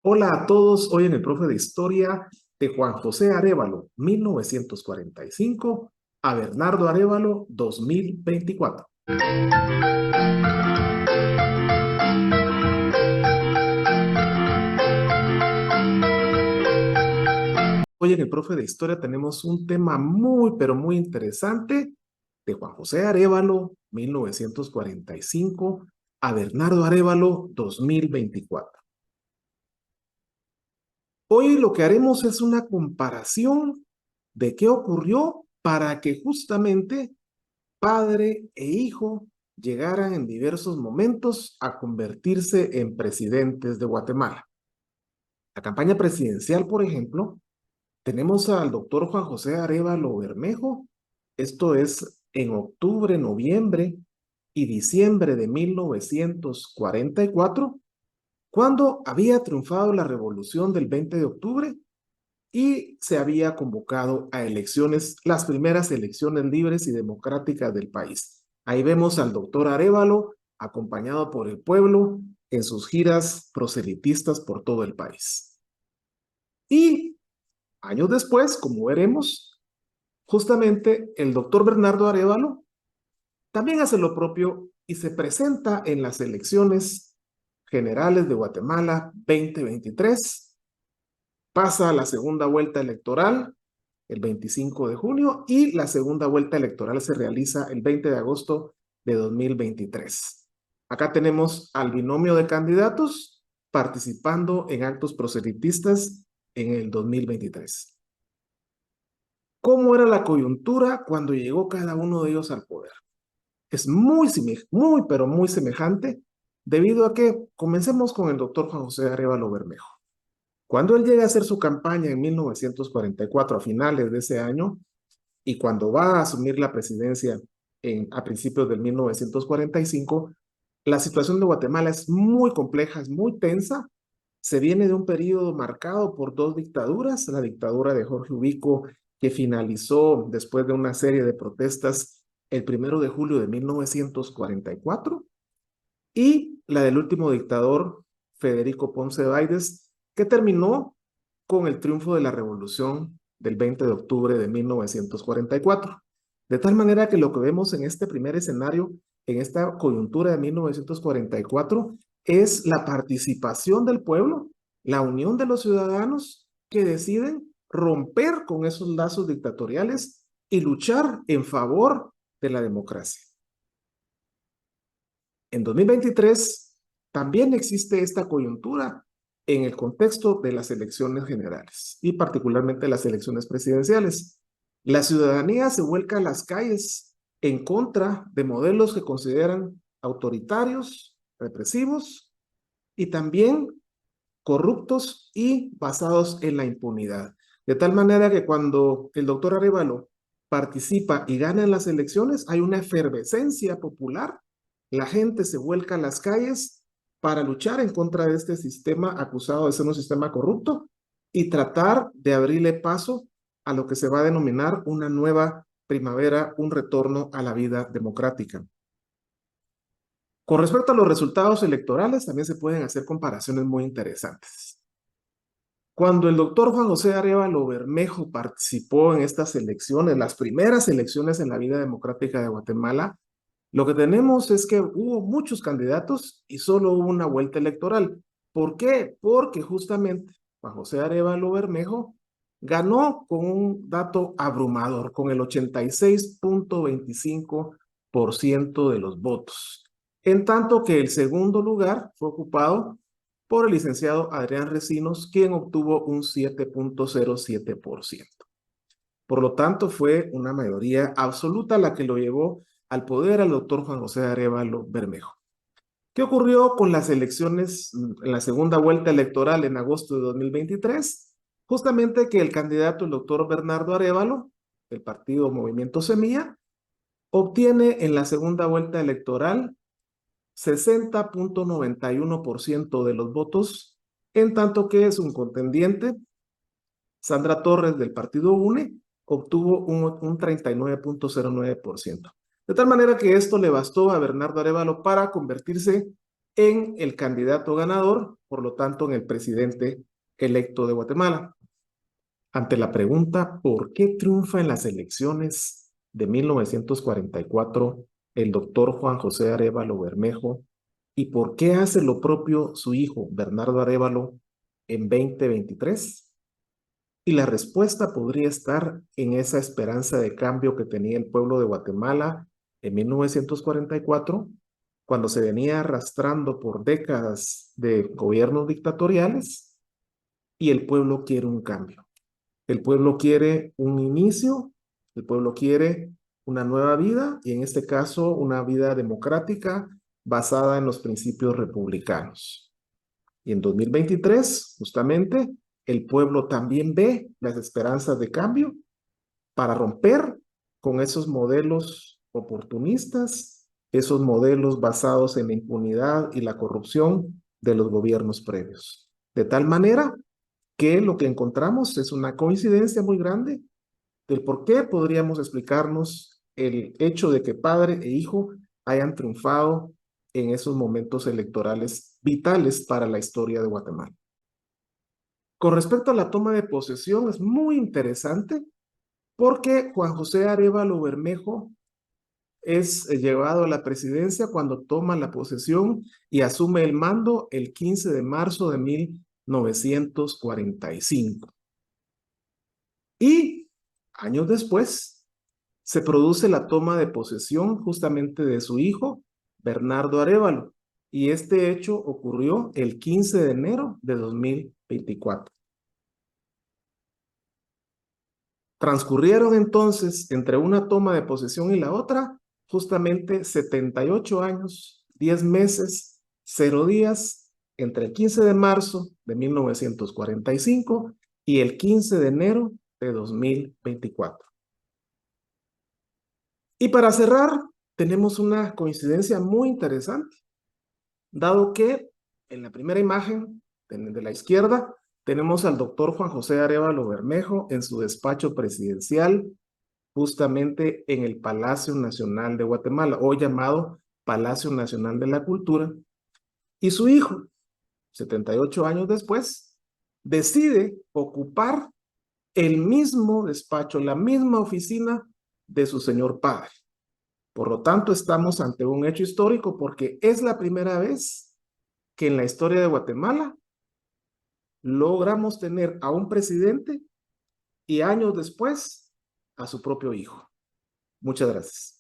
Hola a todos, hoy en el profe de Historia de Juan José Arévalo, 1945, a Bernardo Arévalo, 2024. Hoy en el profe de Historia tenemos un tema muy, pero muy interesante de Juan José Arévalo, 1945, a Bernardo Arévalo, 2024. Hoy lo que haremos es una comparación de qué ocurrió para que justamente padre e hijo llegaran en diversos momentos a convertirse en presidentes de Guatemala. La campaña presidencial, por ejemplo, tenemos al doctor Juan José Arévalo Bermejo, esto es en octubre, noviembre y diciembre de 1944, cuando había triunfado la revolución del 20 de octubre y se había convocado a elecciones, las primeras elecciones libres y democráticas del país. Ahí vemos al doctor Arévalo acompañado por el pueblo en sus giras proselitistas por todo el país. Y años después, como veremos, justamente el doctor Bernardo Arévalo también hace lo propio y se presenta en las elecciones generales de Guatemala 2023, pasa a la segunda vuelta electoral el 25 de junio y la segunda vuelta electoral se realiza el 20 de agosto de 2023. Acá tenemos al binomio de candidatos participando en actos proselitistas en el 2023. ¿Cómo era la coyuntura cuando llegó cada uno de ellos al poder? Es muy, pero muy semejante, debido a que comencemos con el doctor Juan José Arévalo Bermejo. Cuando él llega a hacer su campaña en 1944, a finales de ese año, y cuando va a asumir la presidencia a principios del 1945, la situación de Guatemala es muy compleja, es muy tensa. Se viene de un periodo marcado por dos dictaduras, la dictadura de Jorge Ubico, que finalizó después de una serie de protestas el 1 de julio de 1944, y la del último dictador, Federico Ponce de Baides, que terminó con el triunfo de la revolución del 20 de octubre de 1944. De tal manera que lo que vemos en este primer escenario, en esta coyuntura de 1944, es la participación del pueblo, la unión de los ciudadanos que deciden romper con esos lazos dictatoriales y luchar en favor de la democracia. En 2023 también existe esta coyuntura en el contexto de las elecciones generales y particularmente las elecciones presidenciales. La ciudadanía se vuelca a las calles en contra de modelos que consideran autoritarios, represivos y también corruptos y basados en la impunidad. De tal manera que cuando el doctor Arévalo participa y gana en las elecciones, hay una efervescencia popular. La gente se vuelca a las calles para luchar en contra de este sistema acusado de ser un sistema corrupto y tratar de abrirle paso a lo que se va a denominar una nueva primavera, un retorno a la vida democrática. Con respecto a los resultados electorales, también se pueden hacer comparaciones muy interesantes. Cuando el doctor Juan José Arévalo Bermejo participó en estas elecciones, las primeras elecciones en la vida democrática de Guatemala, lo que tenemos es que hubo muchos candidatos y solo hubo una vuelta electoral. ¿Por qué? Porque justamente Juan José Arévalo Bermejo ganó con un dato abrumador, con el 86.25% de los votos, en tanto que el segundo lugar fue ocupado por el licenciado Adrián Recinos, quien obtuvo un 7.07%. Por lo tanto, fue una mayoría absoluta la que lo llevó al poder al doctor Juan José Arévalo Bermejo. ¿Qué ocurrió con las elecciones en la segunda vuelta electoral en agosto de 2023? Justamente que el candidato, el doctor Bernardo Arévalo, del partido Movimiento Semilla, obtiene en la segunda vuelta electoral 60.91% de los votos, en tanto que es un contendiente, Sandra Torres del partido UNE, obtuvo un 39.09%. De tal manera que esto le bastó a Bernardo Arévalo para convertirse en el candidato ganador, por lo tanto, en el presidente electo de Guatemala. Ante la pregunta ¿por qué triunfa en las elecciones de 1944 el doctor Juan José Arévalo Bermejo y por qué hace lo propio su hijo Bernardo Arévalo en 2023? Y la respuesta podría estar en esa esperanza de cambio que tenía el pueblo de Guatemala en 1944, cuando se venía arrastrando por décadas de gobiernos dictatoriales y el pueblo quiere un cambio. El pueblo quiere un inicio, el pueblo quiere una nueva vida y en este caso una vida democrática basada en los principios republicanos. Y en 2023, justamente, el pueblo también ve las esperanzas de cambio para romper con esos modelos oportunistas, esos modelos basados en la impunidad y la corrupción de los gobiernos previos. De tal manera que lo que encontramos es una coincidencia muy grande del por qué podríamos explicarnos el hecho de que padre e hijo hayan triunfado en esos momentos electorales vitales para la historia de Guatemala. Con respecto a la toma de posesión, es muy interesante porque Juan José Arévalo Bermejo es llevado a la presidencia cuando toma la posesión y asume el mando el 15 de marzo de 1945. Y años después se produce la toma de posesión justamente de su hijo, Bernardo Arévalo, y este hecho ocurrió el 15 de enero de 2024. Transcurrieron entonces entre una toma de posesión y la otra justamente 78 años, 10 meses, 0 días, entre el 15 de marzo de 1945 y el 15 de enero de 2024. Y para cerrar, tenemos una coincidencia muy interesante, dado que en la primera imagen de la izquierda tenemos al doctor Juan José Arévalo Bermejo en su despacho presidencial, justamente en el Palacio Nacional de Guatemala, hoy llamado Palacio Nacional de la Cultura, y su hijo, 78 años después, decide ocupar el mismo despacho, la misma oficina de su señor padre. Por lo tanto, estamos ante un hecho histórico porque es la primera vez que en la historia de Guatemala logramos tener a un presidente y años después a su propio hijo. Muchas gracias.